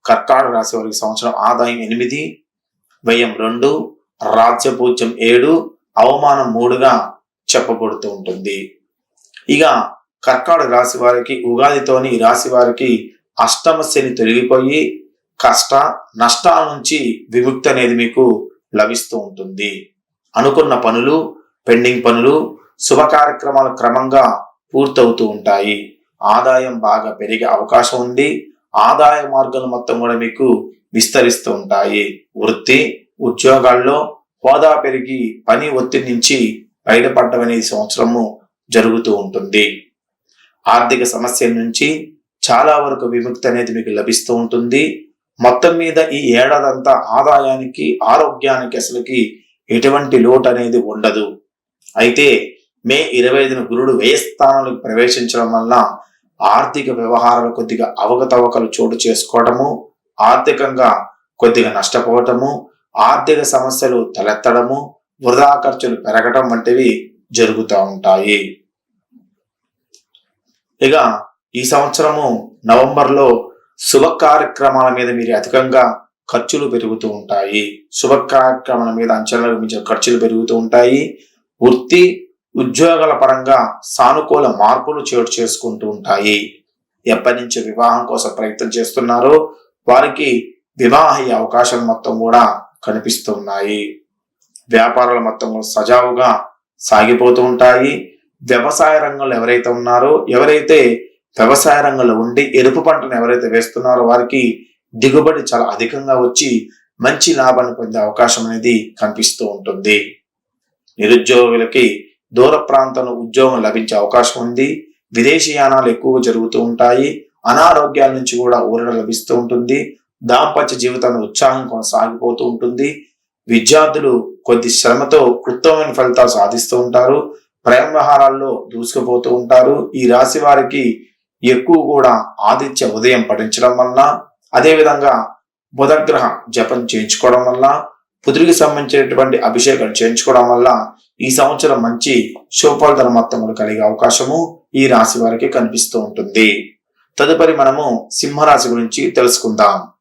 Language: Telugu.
కర్కాటక రాశి వారికి సంవత్సరం ఆదాయం 8, వ్యయం 2, రాజ్యపూజ్యం 7, అవమానం 3గా చెప్పబడుతూ ఉంటుంది. ఇక కర్కాటక రాశి వారికి ఉగాదితోని ఈ రాశి వారికి అష్టమ శని తొలగిపోయి కష్ట నష్టాల నుంచి విముక్తి అనేది మీకు లభిస్తూ ఉంటుంది. అనుకున్న పనులు, పెండింగ్ పనులు, శుభ కార్యక్రమాలు క్రమంగా పూర్తవుతూ ఉంటాయి. ఆదాయం బాగా పెరిగే అవకాశం ఉంది. ఆదాయ మార్గాలు మొత్తం కూడా మీకు విస్తరిస్తూ ఉంటాయి. వృత్తి, ఉద్యోగాల్లో హోదా పెరిగి పని ఒత్తిడి నుంచి బయటపడడం అనేది సంవత్సరము జరుగుతూ ఉంటుంది. ఆర్థిక సమస్యల నుంచి చాలా వరకు విముక్తి అనేది మీకు లభిస్తూ ఉంటుంది. మొత్తం మీద ఈ ఏడాదంతా ఆదాయానికి, ఆరోగ్యానికి అసలుకి ఎటువంటి లోటు అనేది ఉండదు. అయితే మే 25న గురుడు వ్యయస్థానంలోకి ప్రవేశించడం వల్ల ఆర్థిక వ్యవహారాలు కొద్దిగా అవకతవకలు చోటు చేసుకోవటము, ఆర్థికంగా కొద్దిగా నష్టపోవటము, ఆర్థిక సమస్యలు తలెత్తడము, వృధా ఖర్చులు పెరగటం వంటివి జరుగుతూ ఉంటాయి. ఇక ఈ సంవత్సరము నవంబర్లో శుభ కార్యక్రమాల మీద మీరు అధికంగా ఖర్చులు పెరుగుతూ ఉంటాయి. శుభ కార్యక్రమాల మీద అంచనాలకు మించిన ఖర్చులు పెరుగుతూ ఉంటాయి. వృత్తి, ఉద్యోగాల పరంగా సానుకూల మార్పులు చోటు చేసుకుంటూ ఉంటాయి. ఎప్పటి నుంచి వివాహం కోసం ప్రయత్నం చేస్తున్నారో వారికి వివాహ అవకాశాలు మొత్తం కూడా కనిపిస్తున్నాయి. వ్యాపారాలు మొత్తం సజావుగా సాగిపోతూ ఉంటాయి. వ్యవసాయ రంగంలో ఎవరైతే వ్యవసాయ రంగంలో ఉండి ఎరుపు పంటను ఎవరైతే వేస్తున్నారో వారికి దిగుబడి చాలా అధికంగా వచ్చి మంచి లాభాన్ని పొందే అవకాశం అనేది కనిపిస్తూ ఉంటుంది. నిరుద్యోగులకి దూర ప్రాంతంలో ఉద్యోగం లభించే అవకాశం ఉంది. విదేశీయానాలు ఎక్కువగా జరుగుతూ ఉంటాయి. అనారోగ్యాల నుంచి కూడా ఊరట లభిస్తూ ఉంటుంది. దాంపత్య జీవితంలో ఉత్సాహం కొనసాగిపోతూ ఉంటుంది. విద్యార్థులు కొద్ది శ్రమతో ఉత్తమమైన ఫలితాలు సాధిస్తూ ఉంటారు. ప్రేమ వ్యవహారాల్లో దూసుకుపోతూ ఉంటారు. ఈ రాశి వారికి ఎక్కువ కూడా ఆదిత్య ఉదయం పఠించడం వల్ల, అదేవిధంగా బుధగ్రహ జపం చేయించుకోవడం వల్ల, బుధుడికి సంబంధించినటువంటి అభిషేకం చేయించుకోవడం వల్ల ఈ సంవత్సరం మంచి శుభఫలితాలు మొత్తం కలిగే అవకాశము ఈ రాశి వారికి కనిపిస్తూ ఉంటుంది. తదుపరి మనము సింహరాశి గురించి తెలుసుకుందాం.